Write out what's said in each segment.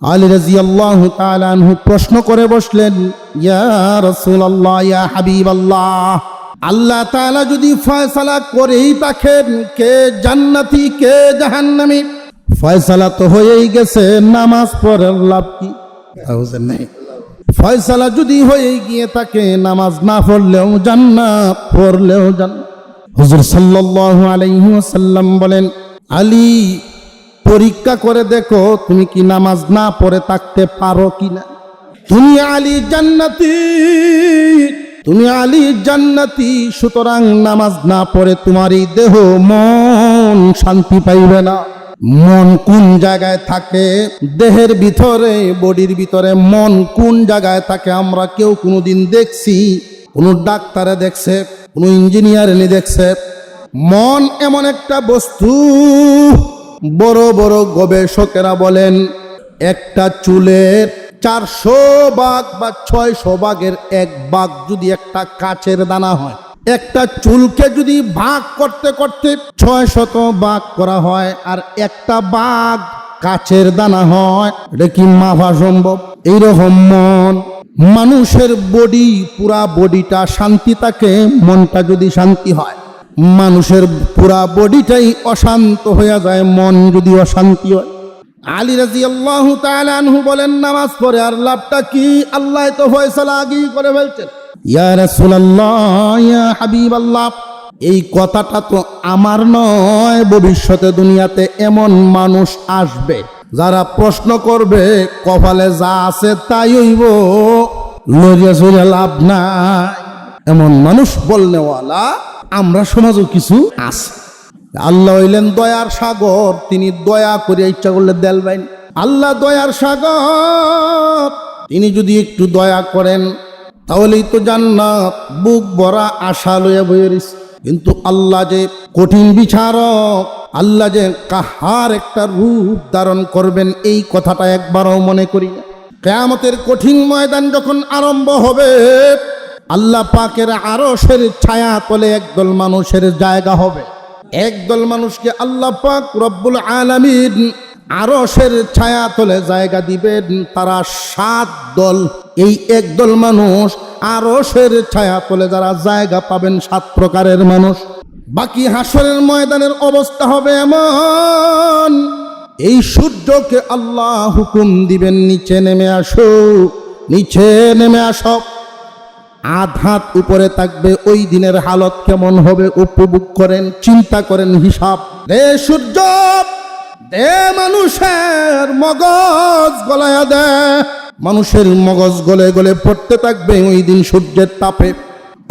আলী রাদিয়াল্লাহু তাআলা আনহু প্রশ্ন করে বসলেন, ইয়া রাসূলুল্লাহ, ইয়া হাবিবাল্লাহ, আল্লাহ তাআলা যদি ফয়সালা করেই থাকেন কে জান্নাতি কে জাহান্নামী, ফয়সালা তো হয়েই গেছে, নামাজ পড়ার লাভ কি? বুঝেন নাই? ফয়সালা যদি হয়েই গিয়ে থাকে, নামাজ না পড়লেও জান্নাত, পড়লেও জান্নাত। হুজুর সাল্লাল্লাহু আলাইহি ওয়াসাল্লাম বলেন, আলী, পরীক্ষা করে দেখো তুমি কি নামাজ না পড়ে থাকতে পারো কিনা। তুমি আলী জান্নাতি, তুমি আলী জান্নাতি, সুতরাং নামাজ না পড়ে তোমার এই দেহ মন শান্তি পাইবে না। মন কোন জায়গায় থাকে? দেহের ভিতরে, বডির ভিতরে মন কোন জায়গায় থাকে আমরা কেউ কোনোদিন দেখছি? কোন ডাক্তারে দেখছে? কোন ইঞ্জিনিয়ার দেখছে? মন এমন একটা বস্তু, বড় বড় গবেষকেরা বলেন একটা চুলের 400 ভাগ বা 600 ভাগের 1 ভাগ যদি একটা কাচের দানা হয়, একটা চুলকে যদি ভাগ করতে করতে 600 ভাগ করা হয় আর একটা ভাগ কাচের দানা হয়, এটা কি মাপা সম্ভব? এইরকম মন, মানুষের বডি, পুরা বডিটা শান্তি থাকে, মনটা যদি শান্তি হয়। মানুষের পুরা বডিটাই অশান্ত হয়ে যায় মন যদি অশান্তি হয়। আলী রাদিয়াল্লাহু তাআলা আনহু বলেন, নামাজ পড়ে আর লাভটা কি? আল্লাহ তো ফয়সালা আগেই করে ফেলছেন। ইয়া রাসূলুল্লাহ, ইয়া হাবিবাল্লাহ, এই কথাটা তো আমার নয়, ভবিষ্যতে দুনিয়াতে এমন মানুষ আসবে যারা প্রশ্ন করবে কপালে যা আছে তাই হইব, লরিয়া সরিয়া লাভ নাই। এমন মানুষ বলনেওয়ালা আমরা সমাজও কিছু আছে। আল্লাহ হইলেন দয়ার সাগর, তিনি দয়া করে ইচ্ছা করলে দেলবেন। আল্লাহ দয়ার সাগর, তিনি যদি একটু দয়া করেন তাহলেই তো জান্নাত বুক ভরা আশা লইয়া বইরিস। কিন্তু আল্লাহ যে কঠিন বিচারক, আল্লাহ যে কাহার একটা রূপ ধারণ করবেন, এই কথাটা একবারও মনে করি না। কিয়ামতের কঠিন ময়দান যখন আরম্ভ হবে, আল্লাহ পাকের আরশের ছায়া তলে একদল মানুষের জায়গা হবে। একদল মানুষকে আল্লাহ পাক রব্বুল আলামিন আরশের ছায়া তলে জায়গা দিবেন, তারা 7 দল। এই একদল মানুষ আরশের ছায়া তলে যারা জায়গা পাবেন, 7 প্রকারের মানুষ। বাকি হাসরের ময়দানের অবস্থা হবে এমন, এই সূর্যকে আল্লাহ হুকুম দিবেন, নিচে নেমে আসো, নিচে নেমে আসো। আধাত উপরে থাকবে। ওই দিনের হালত কেমন হবে উপভোগ করেন, চিন্তা করেন, হিসাব দে সূর্য, দে মানুষের মগজ গলায়া দে। মানুষের মগজ গলে গলে পড়তে থাকবে ওই দিন সূর্যের তাপে।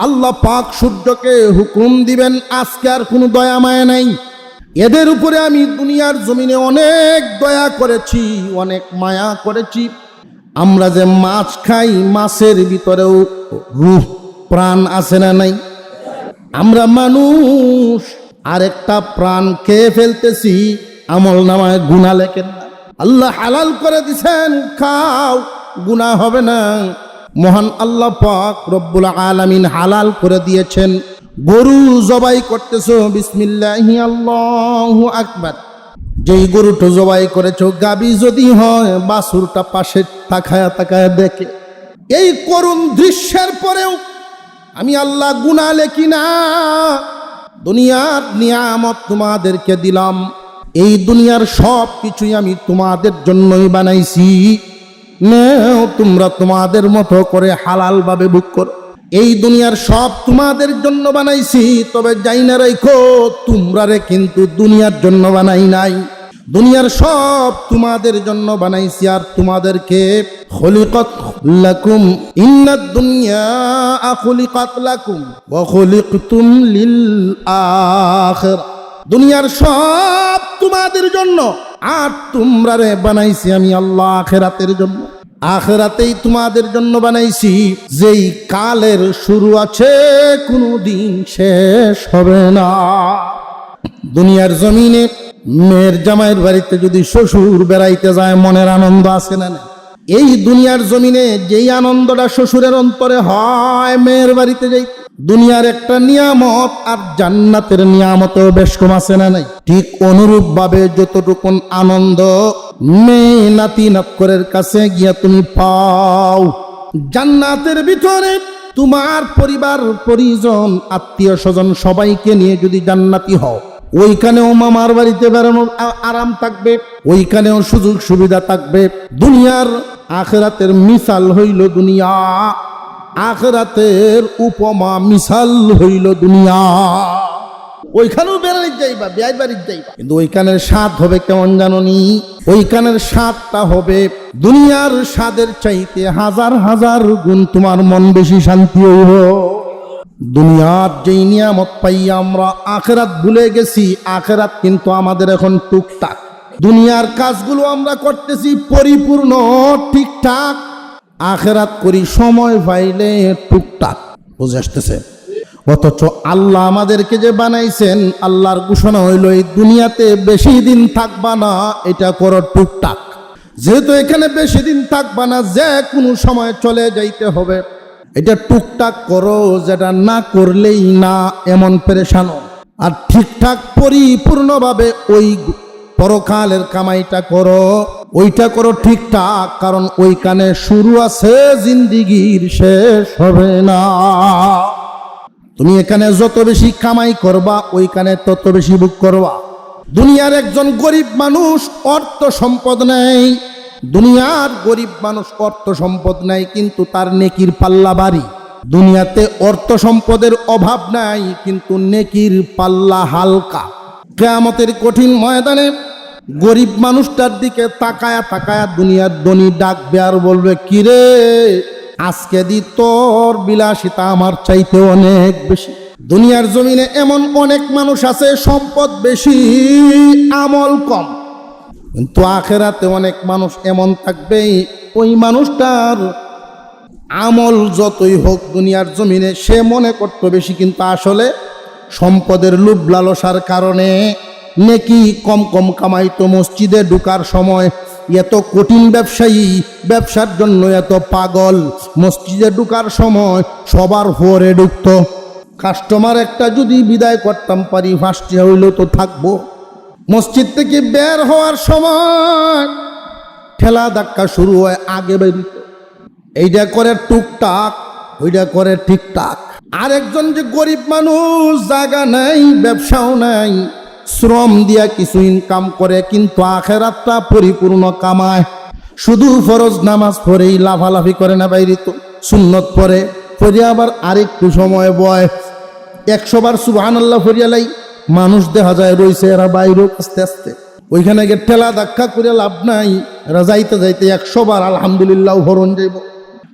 আল্লাহ পাক সূর্যকে হুকুম দিবেন, আজকে আর কোনো দয়া মায়া নাই। এদের উপরে আমি দুনিয়ার জমিনে অনেক দয়া করেছি, অনেক মায়া করেছি। আমরা যে মাছ খাই, মাছের ভিতরেও রূহ প্রাণ আছে না নাই? আমরা মানুষ আরেকটা প্রাণ খেয়ে ফেলতেছি, আমল নামায় গুনাহ লেখেন না। আল্লাহ হালাল করে দিছেন, খাও, গুনাহ হবে না। মহান আল্লাহ পাক রব্বুল আলামিন হালাল করে দিয়েছেন। গরু জবাই করতেছো, বিসমিল্লাহি আল্লাহু আকবার। যেই গরুটা জবাই করেছো, গাবি যদি হয়, বাছুরটা পাশে তাকায়া তাকায়া দেখে। এই করুণ দৃশ্যের পরেও আমি আল্লাহ গুনাহ লেখি না। দুনিয়ার নিয়ামত তোমাদেরকে দিলাম, এই দুনিয়ার সব কিছুই আমি তোমাদের জন্যই বানাইছি। নেও, তোমরা তোমাদের মতো করে হালাল ভাবে ভোগ করো। এই দুনিয়ার সব তোমাদের জন্য বানাইছি, তবে যাই না রাখো, তোমরারে কিন্তু দুনিয়ার জন্য বানাই নাই। দুনিয়ার সব তোমাদের জন্য বানাইছি, আর তোমাদেরকে খলিকাত লাকুম, ইন্নাদ দুনিয়া খুলিকাত লাকুম ওয়া খুলিকতুম লিল আখিরা। দুনিয়ার সব তোমাদের জন্য, আর তোমরারে বানাইছি আমি আল্লাহ আখিরাতের জন্য। আখিরাতেই তোমাদের জন্য বানাইছি, যেই কালের শুরু আছে, কোনোদিন শেষ হবে না। দুনিয়ার জমিনে মেয়ের জামাইয়ের বাড়িতে যদি শ্বশুর বেড়াইতে যায়, মনের আনন্দ আছে না? এই দুনিয়ার জমিনে যেই আনন্দটা শ্বশুরের অন্তরে হয় মেয়ের বাড়িতে যাই, দুনিয়ার একটা নিয়ামত আর জান্নাতের নিয়ামতেও বেশ কম আছে না নাই? ঠিক অনুরূপ ভাবে যতটুকুন আনন্দ মেয়ে নাতি নক্করের কাছে গিয়া তুমি পাও, জান্নাতের ভিতরে তোমার পরিবার পরিজন আত্মীয় স্বজন সবাইকে নিয়ে যদি জান্নাতি হও, ওইখানেও মামার বাড়িতে বেড়ানোর আরাম থাকবে, ওইখানেও সুযোগ সুবিধা থাকবে। দুনিয়ার আখিরাতের মিসাল হইল দুনিয়া, আখিরাতের উপমা মিসাল হইল দুনিয়া। ওইখানেও বেড়াতে যাইবা, বিয়ার বাড়ি যাইবা, কিন্তু ওইখানের স্বাদ হবে কেমন জানোনি? ওইখানের স্বাদটা হবে দুনিয়ার স্বাদের চাইতে হাজার হাজার গুণ তোমার মন বেশি শান্তি হইব। দুনিয়ার যেই নিয়ামত পাই আমরা, আখিরাত ভুলে গেছি। আখিরাত কিন্তু আমাদের এখন টুকটাক। দুনিয়ার কাজগুলো আমরা করতেছি পরিপূর্ণ ঠিকঠাক, আখিরাত করি সময় পাইলে টুকটাক। বুঝে আসতেছে? অথচ আল্লাহ আমাদেরকে যে বানাইছেন, আল্লাহর ঘোষণা হইল এই দুনিয়াতে বেশি দিন থাকবা না, এটা করো টুকটাক। যেহেতু এখানে বেশি দিন থাকবা না, যে কোনো সময় চলে যাইতে হবে, এটা টুকটাক করো, যেটা না করলেই না এমন পেরেশানো। আর ঠিকঠাক পরিপূর্ণভাবে ওই পরকালের কামাইটা করো, ওইটা করো ঠিকঠাক, কারণ ওইখানে শুরু আছে জিন্দিগির, শেষ হবে না। তুমি এখানে যত বেশি কামাই করবা, ওইখানে তত বেশি ভোগ করবা। দুনিয়ার একজন গরিব মানুষ অর্থ সম্পদ নেই, দুনিয়ার গরিব মানুষ অর্থ সম্পদ নাই, কিন্তু তার নেকির পাল্লা ভারী। দুনিয়াতে অর্থ সম্পদের অভাব নাই, কিন্তু নেকির পাল্লা হালকা। কিয়ামতের কঠিন ময়দানে গরিব মানুষটার দিকে তাকায়া তাকায়া দুনিয়ার ধনী ডাকবে আর বলবে, কিরে আজকে দি তোর বিলাসিতা আমার চাইতে অনেক বেশি। দুনিয়ার জমিনে এমন অনেক মানুষ আছে, সম্পদ বেশি আমল কম, কিন্তু আখেরাতে অনেক মানুষ এমন থাকবে, ওই মানুষটার আমল যতই হোক দুনিয়ার জমিনে সে মনে করত বেশি, কিন্তু আসলে সম্পদের লোভ লালসার কারণে নেকি কম কম কামাইতো। মসজিদে ঢুকার সময় এত কঠিন ব্যবসায়ী, ব্যবসার জন্য এত পাগল, মসজিদে ঢুকার সময় সবার ফোরে ঢুকতো। কাস্টমার একটা যদি বিদায় করতাম পারি, ফার্স্টে হইলেও তো থাকবো। মসজিদ থেকে বের হওয়ার সময় ঠেলা ধাক্কা শুরু হয়, আগে বেরিত। এইটা করে টুকটাক, ওইটা করে ঠিকঠাক। আরেকজন যে গরিব মানুষ, জায়গা নাই, ব্যবসাও নাই, শ্রম দিয়া কিছু ইনকাম করে, কিন্তু আখেরাতটা পরিপূর্ণ কামায়। শুধু ফরজ নামাজ পড়েই লাফালাফি করে না, বাইরে তো সুন্নত পড়ে, পড়ে আবার আরেকটু সময় বয়, 100 বার সুবহানাল্লাহ ফরিয়ালাই। মানুষ দেখা যায় রয়েছে, এরা বাইরে আস্তে আস্তে, ওইখানে গিয়ে ঠেলা ধাক্কা করে লাভ নাই। এরা যাইতে যাইতে 100 বার আলহামদুলিল্লাহ ভরণ যাইব,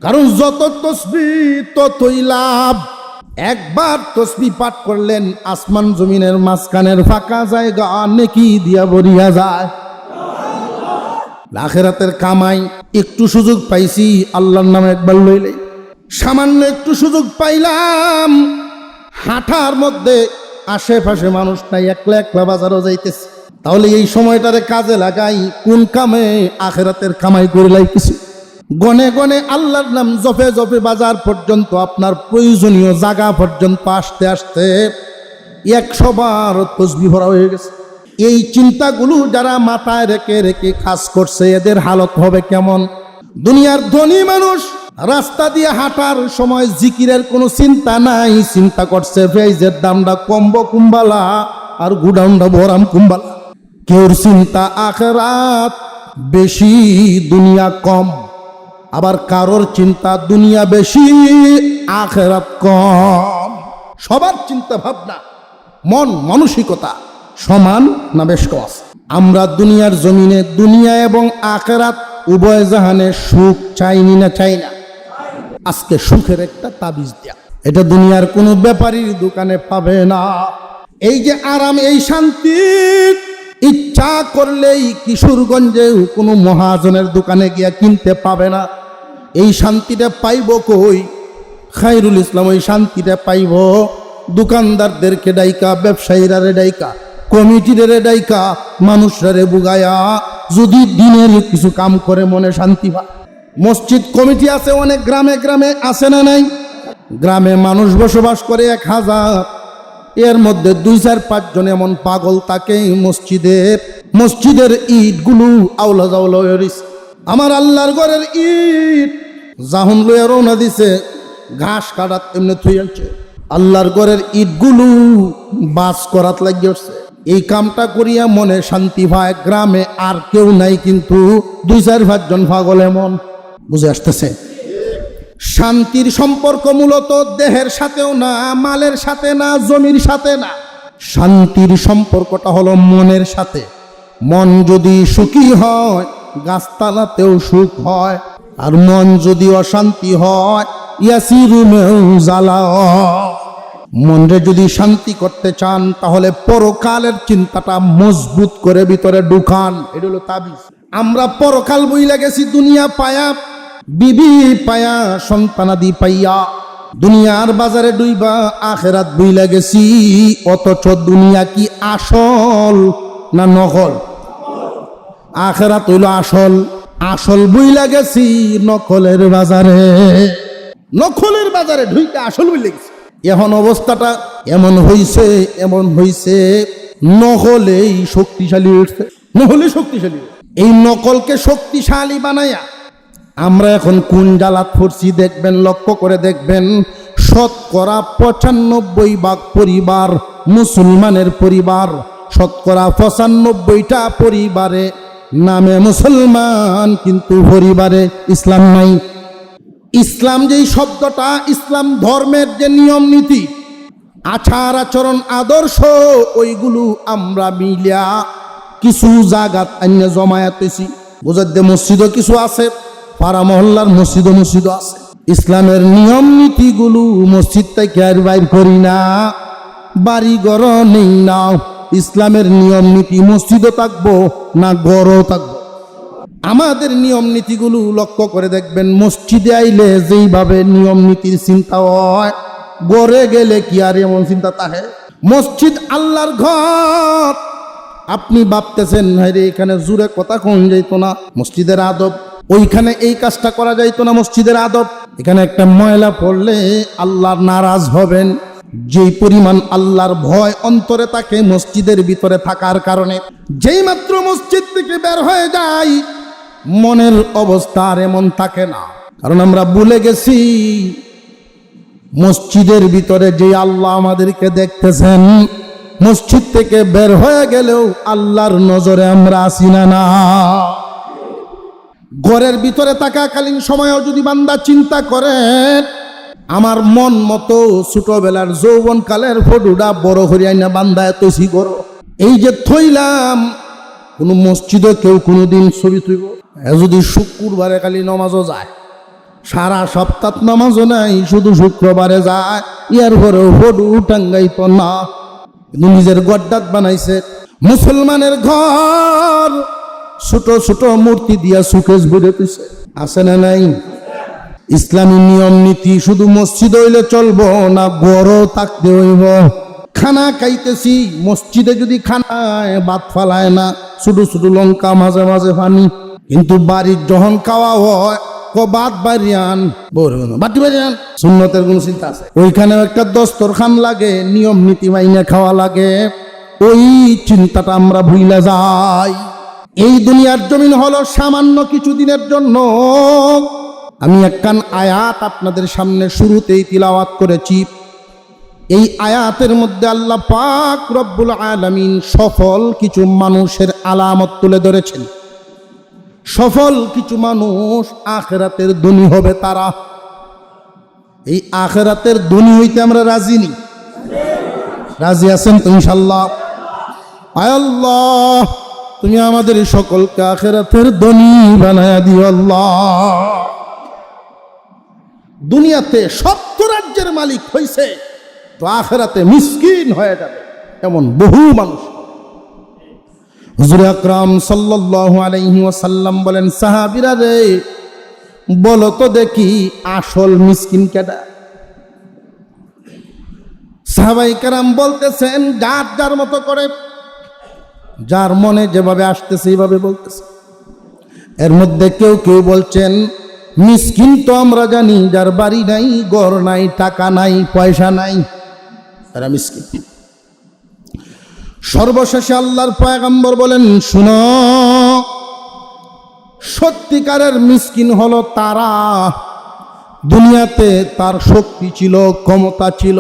কারণ যত তসবিহ ততই লাভ। একবার তসবিহ পাঠ করলেন, আসমান জমিনের মাঝখানের ফাঁকা জায়গা নেকি দিয়া ভরিয়া যায়। আখিরাতের কামাই একটু সুযোগ পাইছি, আল্লাহর নামে একবার লইলে, সামান্য একটু সুযোগ পাইলাম, হাঁটার মধ্যে আশেপাশে মানুষ নাই, একলা একলা বাজারও যাইতেছে, তাহলে এই সময়টারে কাজে লাগাই, কোন কামে আখিরাতের কামাই করিলাই কিছু। গনে গনে আল্লাহর নাম জপে জপে বাজার পর্যন্ত, আপনার প্রয়োজনীয় জায়গা পর্যন্ত আসতে আসতে 100 বার তসবিহ ভরা হয়ে গেছে। এই চিন্তাগুলো যারা মাথায় রেখে রেখে কাজ করছে, এদের হালত হবে কেমন? দুনিয়ার ধনী মানুষ রাস্তা দিয়ে হাঁটার সময় জিকিরের কোনো চিন্তা নাই, চিন্তা করছে পেঁয়াজের দামটা কমবো কুম্বালা আর গুডাউনটা ভরাম কুম্বালা। কেউর চিন্তা আখিরাত বেশি, দুনিয়া কম। আবার কারোর চিন্তা দুনিয়া বেশি, আখিরাত কম। সবার চিন্তা ভাবনা, মন মানসিকতা সমান না বেশ কম? আমরা দুনিয়ার জমিনে দুনিয়া এবং আখিরাত উভয় জাহানে সুখ চাইনি না চাই না? আজকে সুখের একটা তাবিজ দেয়া, এটা দুনিয়ার কোনো ব্যাপারীর দোকানে পাবে না। এই যে আরাম, এই শান্তি ইচ্ছা করলেই কিশোরগঞ্জে কোনো মহাজনের দোকানে গিয়া কিনতে পাবে না। এই শান্তিটা পাইব কই? খায়রুল ইসলাম ওই শান্তিটা পাইব দোকানদারদেরকে ডাইকা, ব্যবসায়ীরা ডাইকা, কমিটিরে ডাইকা, মানুষরা বুগায়া যদি দিনের কিছু কাম করে মনে শান্তি পায়। মসজিদ কমিটি আছে অনেক গ্রামে গ্রামে, আছে না নাই? গ্রামে মানুষ বসবাস করে 1000, এর মধ্যে 2-4-5 জন এমন পাগল তাকে মসজিদের ইটগুলো আওলা জাওলা হয়ে রইছে। আমার আল্লাহর ঘরের ইট জাহুন লইয়া রওনা দিছে, ঘাস কাটাত এমনি থুই আনছে। আল্লাহর ঘরের ইটগুলো বাস করাত লাগিয়ে উঠছে। এই কামটা করিয়া মনে শান্তি পায়। গ্রামে আর কেউ নাই, কিন্তু 2-4-5 জন পাগল এমন। বুঝে আসতেছে? শান্তির সম্পর্ক মূলত দেহের সাথেও না, মালের সাথে না, জমির সাথে না। শান্তির সম্পর্কটা হলো মনের সাথে। মন যদি সুখী হয় গাছতলাতেও সুখ হয়, আর মন যদি অশান্তি হয় ইয়াসিরুমেও জ্বালা। মনরে যদি শান্তি করতে চান তাহলে পরকালের চিন্তাটা মজবুত করে ভিতরে ঢুকান। এটা হলো তাবিজ। আমরা পরকাল বইলা গেছি দুনিয়া পায়া, বিবি পায়া, সন্তানাদি পাইয়া দুনিয়ার বাজারে ডুইবা আখেরাত বইলা গেছি। অথচ দুনিয়া কি আসল না নকল? আখেরাত হইল আসল। আসল বইলা গেছি নকলের বাজারে। নকলের বাজারে ঢুইতে আসল বইলা গেছি। এখন অবস্থাটা এমন হইছে নকলেই শক্তিশালী উঠছে। নহলে শক্তিশালী, এই নকলকে শক্তিশালী বানায়া আমরা এখন কোন জ্বালাত পড়ছি দেখবেন, লক্ষ্য করে দেখবেন। 95% পরিবার মুসলমানের পরিবার, 95টা পরিবারে নামে মুসলমান, কিন্তু পরিবারে ইসলাম নাই। ইসলাম যেই শব্দটা, ইসলাম ধর্মের যে নিয়ম নীতি, আচার আচরণ আদর্শ, ওইগুলো আমরা মিলিয়া কিছু জায়গাত আন্য জমায়েত হইছি। বুঝাতে মসজিদও কিছু আছে, পাড়া মহল্লার মসজিদও আছে। ইসলামের নিয়ম নীতিগুলো মসজিদ থেকে আর বাইর করি না, বাড়ি ঘর নেই না। ইসলামের নিয়ম নীতি মসজিদও থাকবো না ঘরও থাকবো। আমাদের নিয়ম নীতিগুলো লক্ষ্য করে দেখবেন, মসজিদে আইলে যেইভাবে নিয়ম নীতির চিন্তা হয়, ঘরে গেলে কি আর এমন চিন্তা থাকে? মসজিদ আল্লাহর ঘর। আপনি ভাবতেছেন হায়রে এখানে জুড়ে কথা কোন যাইতো না, মসজিদের আদব। ওইখানে এই কাজটা করা যাইতো না, মসজিদের আদব। এখানে একটা ময়লা পড়লে আল্লাহর নারাজ হবেন। যেই পরিমাণ আল্লাহর ভয় অন্তরে থাকে মসজিদের ভিতরে থাকার কারণে, যেই মাত্র মসজিদ থেকে বের হয়ে যায় মনের অবস্থা আর এমন থাকে না। কারণ আমরা ভুলে গেছি মসজিদের ভিতরে যে আল্লাহ আমাদেরকে দেখতেছেন, মসজিদ থেকে বের হয়ে গেলেও আল্লাহর নজরে আমরা আসি না। ঘরের ভিতরে থাকাকালীন সময়ও যদি বান্দা চিন্তা করে, আমার মন মতো ছোটবেলার যৌবনকালের ফটোটা বড় হরিয়াই না বান্দা এত শিগর, এই যে থইলাম, কোন মসজিদে কেউ কোনোদিন ছবি তুইব? যদি শুক্রবারে খালি নামাজও যায়, সারা সপ্তাহ নামাজও নাই, শুধু শুক্রবারে যায়, ইয়ার পরেও ফটো টাঙ্গাইত না। কিন্তু নিজের গড্ডাত বানাইছে। মুসলমানের ঘর ছোট ছোট মূর্তি দিয়া সুকেশ ভরে দিছে, আছে না নাই? ইসলামী নিয়ম নীতি শুধু মসজিদ হইলে চলবো না, ঘরও থাকতে হইব। খানা খাইতেছি, মসজিদে যদি খানায় ভাত ফালায় না, ছোট ছোট লঙ্কা মাঝে মাঝে পানি। কিন্তু বাড়ির যখন খাওয়া হয় ভাত বাড়িয়ান, বাটি বাড়িয়ান, সুন্নতের কোন চিন্তা আছে? ওইখানেও একটা দস্তরখান লাগে, নিয়ম নীতি মাইনে খাওয়া লাগে। ওই চিন্তাটা আমরা ভুলে যাই। এই দুনিয়ার জমিন হলো সামান্য কিছুদিনের জন্য। আমি একখান আয়াত আপনাদের সামনে শুরুতেই তিলাওয়াত করেছি। এই আয়াতের মধ্যে আল্লাহ পাক রব্বুল আলামিন সফল কিছু মানুষের আলামত তুলে ধরেছেন। সফল কিছু মানুষ আখিরাতের ধনী হবে তারা। এই আখিরাতের ধনী হইতে আমরা রাজি নি? রাজি আছেন তো ইনশাআল্লাহ? আয় আল্লাহ, তুমি আমাদের সকলকে আখিরাতের ধনী বানায়া দিও আল্লাহ। দুনিয়াতে 70 রাজ্যের মালিক হইছে, তো আখিরাতে মিসকিন হয়ে যাবে এমন বহু মানুষ। হুজুর আকরাম সাল্লাল্লাহু আলাইহি ওয়াসাল্লাম বলেন, সাহাবীরা রে বলো তো দেখি আসল মিসকিন কেডা? সাহাবাই কেরাম বলতেছেন, যার যার মতো করে, যার মনে যেভাবে আসতেছে এইভাবে বলতেছে। এর মধ্যে কেউ কেউ বলছেন মিসকিন তো আমরা জানি যার বাড়ি নাই, ঘর নাই, টাকা নাই, পয়সা নাই, তারা মিসকিন। সর্বশেষে আল্লাহর পয়গম্বর বলেন, শুনো, সত্যিকারের মিসকিন হলো তারা দুনিয়াতে তার শক্তি ছিল, ক্ষমতা ছিল,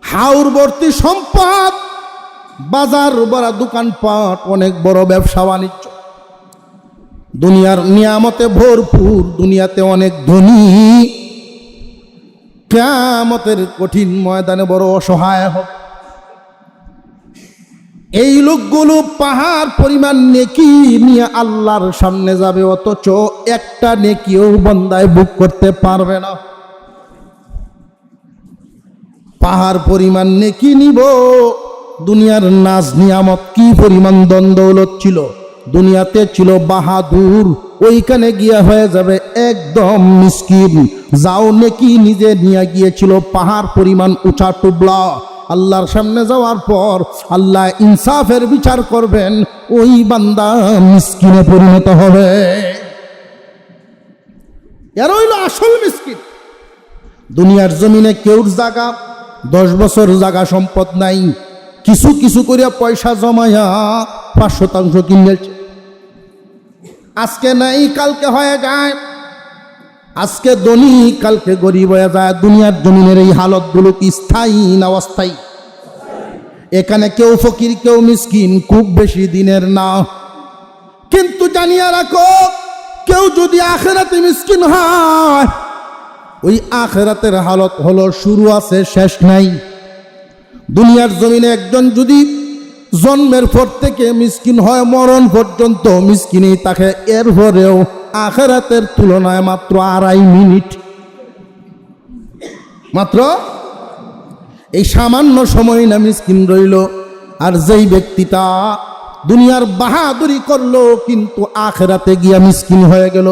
হাউর ভর্তি সম্পদ, বাজার ভরা দোকানপাট, অনেক বড় ব্যবসা বাণিজ্য, দুনিয়ার নিয়ামতে ভরপুর, দুনিয়াতে অনেক ধনী, কিয়ামতের কঠিন ময়দানে বড় অসহায় হবে। এই লোকগুলো পাহাড় পরিমাণ নেকি নিয়ে আল্লাহর সামনে যাবে, অথচ একটা নেকিও বান্দায় বুক করতে পারবে না। পাহাড় পরিমাণ নেকি নিব, দুনিয়ার নাজ নিয়ামত কি পরিমাণ দ্বন্দ্বলত ছিল, দুনিয়াতে ছিল বাহাদুর, ওইখানে গিয়া হয়ে যাবে একদম মিসকিন। যাও নেকি নিজে নিয়ে গিয়েছিল পাহাড় পরিমাণ উঁচা টুবলা, আল্লাহর সামনে যাওয়ার পর আল্লাহ ইনসাফের বিচার করবেন, ওই বান্দা মিসকিনে পরিণত হবে। এর হইল আসল মিসকিন। দুনিয়ার জমিনে কেউর জায়গা 10 বছর জায়গা সম্পদ নাই, কিছু কিছু করিয়া পয়সা জমাইয়া 5% কিনেছে, আজকে নাই কালকে হয়ে যায়, আজকে ধনী কালকে গরিব হয়ে যায়। দুনিয়ার জমিনের এই হালতগুলো কি স্থায়ী না অস্থায়ী? এখানে কেউ ফকির কেউ মিসকিন, খুব বেশি দিনের না। কিন্তু জানিয়া রাখো, কেউ যদি আখিরাতে মিসকিন হয়, ওই আখিরাতের হালত হলো শুরু আছে শেষ নাই। দুনিয়ার জমিনে একজন যদি জন্মের পর থেকে মিসকিন হয়, মরণ পর্যন্ত মিসকিনই তাকে, এরপরেও আখিরাতের তুলনায় মাত্র 2.5 মিনিট, মাত্র এই সামান্য সময় না মিসকিন রইল। আর যেই ব্যক্তিটা দুনিয়ার বাহাদুরি করলো কিন্তু আখিরাতে গিয়া মিসকিন হয়ে গেল,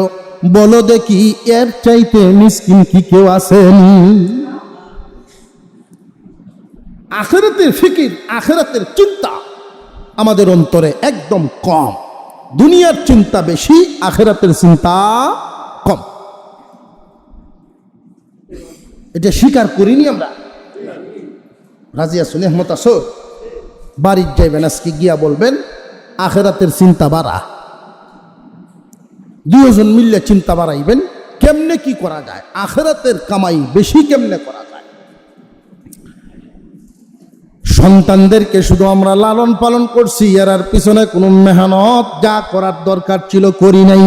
বলো দেখি এর চাইতে মিসকিন কি কেউ আসেনি? আখিরাতের ফিকির, আখিরাতের চিন্তা আমাদের অন্তরে একদম কম। দুনিয়ার চিন্তা বেশি, আখিরাতের চিন্তা কম। এটা স্বীকার করিনি আমরা। রাজি আছো, নেহমত আছো? বাড়ির যাইবেন আজকে, গিয়া বলবেন আখিরাতের চিন্তা বাড়া। 2 জন মিললে চিন্তা বাড়াইবেন, কেমনে কি করা যায়, আখিরাতের কামাই বেশি কেমনে করা যায়। সন্তানদেরকে শুধু আমরা লালন পালন করছি, এর পিছনে কোনো মেহনত যা করার দরকার ছিল করি নাই।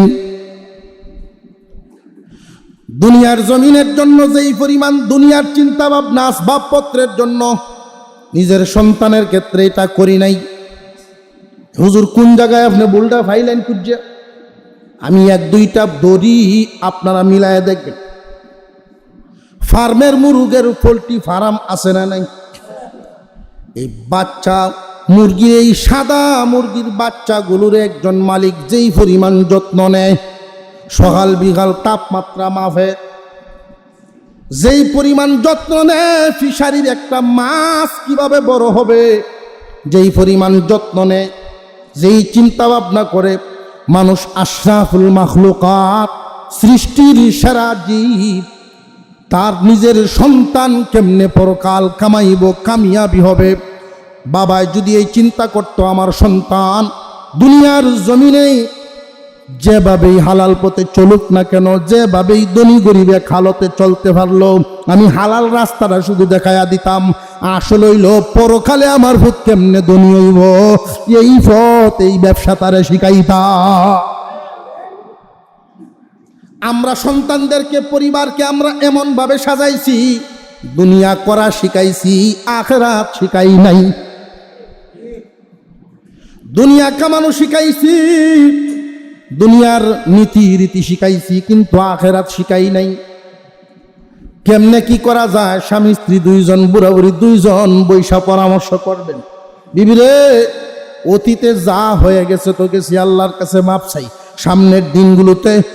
দুনিয়ার জমিনের জন্য যেই পরিমাণ দুনিয়ার চিন্তা ভাবনা, আসবাবপত্রের জন্য নিজের সন্তানের ক্ষেত্রে এটা করি নাই। হুজুর কোন জায়গায় আপনি ভুলটা ফাইলেন খুঁজছে? আমি 1-2টা দড়ি আপনারা মিলায় দেখবেন। ফার্মের মুরগের পোল্ট্রি ফার্ম আছে না নাই? এই বাচ্চা মুরগির, এই সাদা মুরগির বাচ্চাগুলোর একজন মালিক যেই পরিমাণ যত্ন নেয়, সকাল বিকাল তাপমাত্রা মাপে, যেই পরিমাণ যত্ন নেয়, ফিশারির একটা মাছ কিভাবে বড় হবে যেই পরিমাণ যত্ন নেয়, যেই চিন্তা ভাবনা করে, মানুষ আশরাফুল মাখলুকাত, সৃষ্টির সেরা জীব, তার নিজের সন্তান কেমনে পরকাল কামাইব, কামিয়াবি হবে, বাবাই যদি এই চিন্তা করতো আমার সন্তান দুনিয়ার জমিনে যেভাবেই হালাল পথে চলুক না কেন, যেভাবেই ধনী গরিবে খালতে চলতে পারলো, আমি হালাল রাস্তাটা শুধু দেখাইয়া দিতাম, আসলে হইল পরকালে আমার ভূত কেমনে ধনী হইব, এই পথ, এই ব্যবসা তারে শিখাইতা। আমরা সন্তানদেরকে, পরিবারকে আমরা এমন ভাবে সাজাইছি, দুনিয়া করা শিখাইছি, আখিরাত শিখাই নাই। দুনিয়া কামানো শিখাইছি, দুনিয়ার নীতি রীতি শিখাইছি, কিন্তু আখিরাত শিখাই নাই। কেমনে কি করা যায়, স্বামী স্ত্রী 2 জন, বুড়া বুড়ি 2 জন বৈশা পরামর্শ করবেন, বিবিরে অতীতে যা হয়ে গেছে তো গেছি, আল্লাহর কাছে মাপ চাই, সামনের দিনগুলোতে